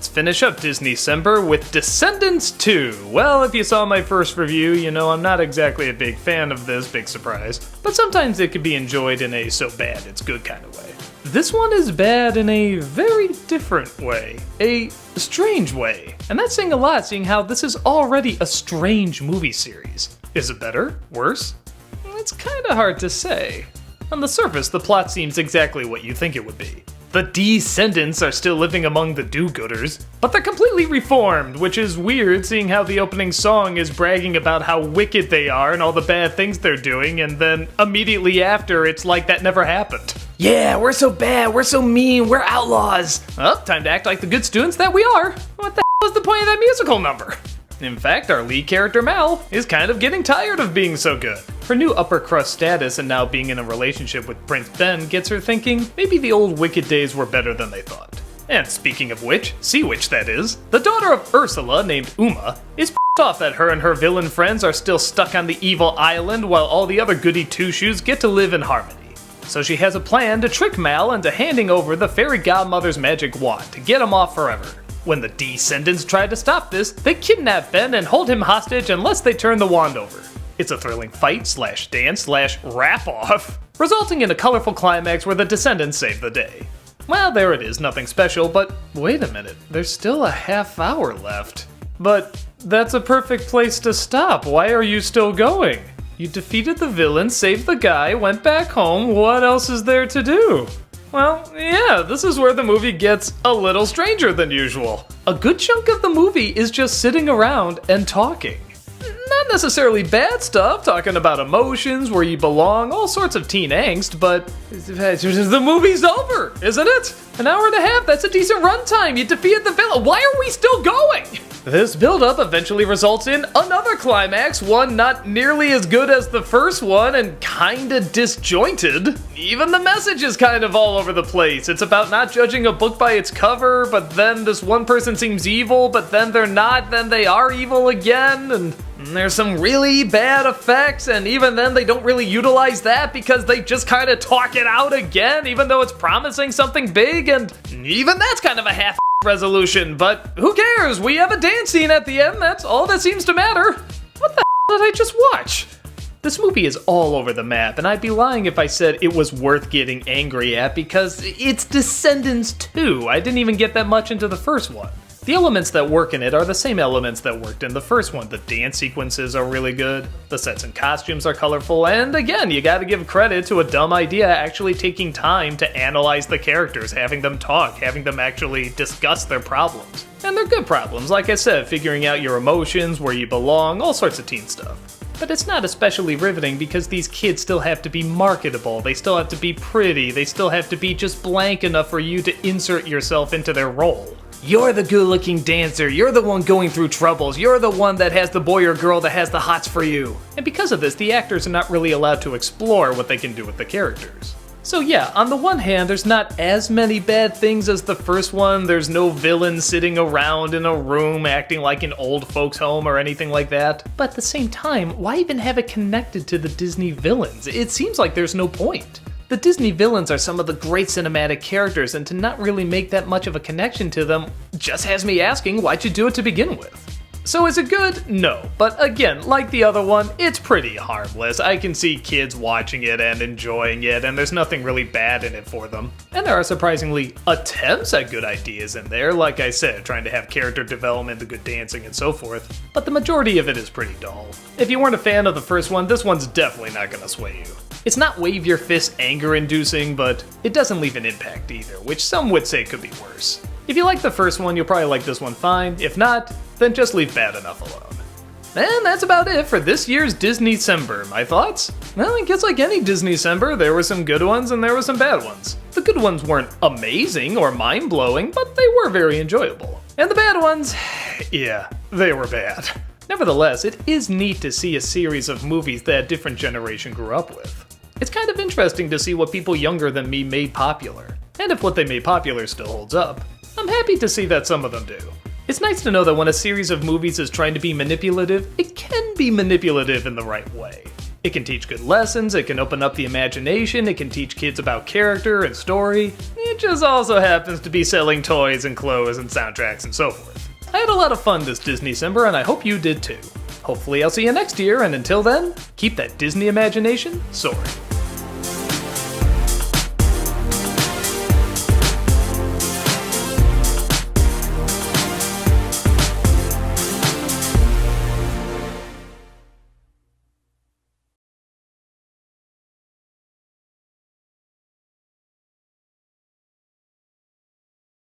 finish up Disneycember with Descendants 2. Well, if you saw my first review, you know I'm not exactly a big fan of this, big surprise, but sometimes it can be enjoyed in a so bad it's good kind of way. This one is bad in a very different way, a strange way, and that's saying a lot seeing how this is already a strange movie series. Is it better? Worse? It's kinda hard to say. On the surface, the plot seems exactly what you think it would be. The Descendants are still living among the do-gooders, but they're completely reformed, which is weird seeing how the opening song is bragging about how wicked they are and all the bad things they're doing, and then immediately after it's like that never happened. Yeah, we're so bad, we're so mean, we're outlaws. Well, time to act like the good students that we are. What the hell was the point of that musical number? In fact, our lead character Mal is kind of getting tired of being so good. Her new upper crust status and now being in a relationship with Prince Ben gets her thinking maybe the old wicked days were better than they thought. And speaking of which, Sea Witch that is, the daughter of Ursula named Uma is pissed off that her and her villain friends are still stuck on the evil island while all the other goody two-shoes get to live in harmony. So she has a plan to trick Mal into handing over the fairy godmother's magic wand to get him off forever. When the Descendants try to stop this, they kidnap Ben and hold him hostage unless they turn the wand over. It's a thrilling fight slash dance slash rap off, resulting in a colorful climax where the Descendants save the day. Well, there it is, nothing special, but wait a minute, there's still a half hour left. But that's a perfect place to stop, why are you still going? You defeated the villain, saved the guy, went back home, what else is there to do? Well, yeah, this is where the movie gets a little stranger than usual. A good chunk of the movie is just sitting around and talking. Not necessarily bad stuff, talking about emotions, where you belong, all sorts of teen angst, but the movie's over, isn't it? An hour and a half, that's a decent runtime, you defeated the villain, why are we still going? This build-up eventually results in another climax, one not nearly as good as the first one and kinda disjointed. Even the message is kind of all over the place. It's about not judging a book by its cover, but then this one person seems evil, but then they're not, then they are evil again, and there's some really bad effects, and even then they don't really utilize that because they just kind of talk it out again, even though it's promising something big, and even that's kind of a half resolution, but who cares? We have a dance scene at the end, that's all that seems to matter. What the did I just watch? This movie is all over the map, and I'd be lying if I said it was worth getting angry at because it's Descendants 2. I didn't even get that much into the first one. The elements that work in it are the same elements that worked in the first one. The dance sequences are really good, the sets and costumes are colorful, and again, you gotta give credit to a dumb idea actually taking time to analyze the characters, having them talk, having them actually discuss their problems. And they're good problems, like I said, figuring out your emotions, where you belong, all sorts of teen stuff. But it's not especially riveting because these kids still have to be marketable, they still have to be pretty, they still have to be just blank enough for you to insert yourself into their role. You're the good-looking dancer, you're the one going through troubles, you're the one that has the boy or girl that has the hots for you. And because of this, the actors are not really allowed to explore what they can do with the characters. So yeah, on the one hand, there's not as many bad things as the first one, there's no villain sitting around in a room acting like an old folks home or anything like that. But at the same time, why even have it connected to the Disney villains? It seems like there's no point. The Disney villains are some of the great cinematic characters, and to not really make that much of a connection to them just has me asking, why'd you do it to begin with? So is it good? No. But again, like the other one, it's pretty harmless. I can see kids watching it and enjoying it, and there's nothing really bad in it for them. And there are surprisingly attempts at good ideas in there, like I said, trying to have character development, the good dancing, and so forth. But the majority of it is pretty dull. If you weren't a fan of the first one, this one's definitely not gonna sway you. It's not wave your fist anger-inducing, but it doesn't leave an impact either, which some would say could be worse. If you like the first one, you'll probably like this one fine. If not, then just leave bad enough alone. And that's about it for this year's Disneycember. My thoughts? Well, I guess like any Disneycember, there were some good ones and there were some bad ones. The good ones weren't amazing or mind-blowing, but they were very enjoyable. And the bad ones, yeah, they were bad. Nevertheless, it is neat to see a series of movies that a different generation grew up with. It's kind of interesting to see what people younger than me made popular, and if what they made popular still holds up. I'm happy to see that some of them do. It's nice to know that when a series of movies is trying to be manipulative, it can be manipulative in the right way. It can teach good lessons, it can open up the imagination, it can teach kids about character and story. It just also happens to be selling toys and clothes and soundtracks and so forth. I had a lot of fun this Disneycember, and I hope you did too. Hopefully I'll see you next year, and until then, keep that Disney imagination soaring.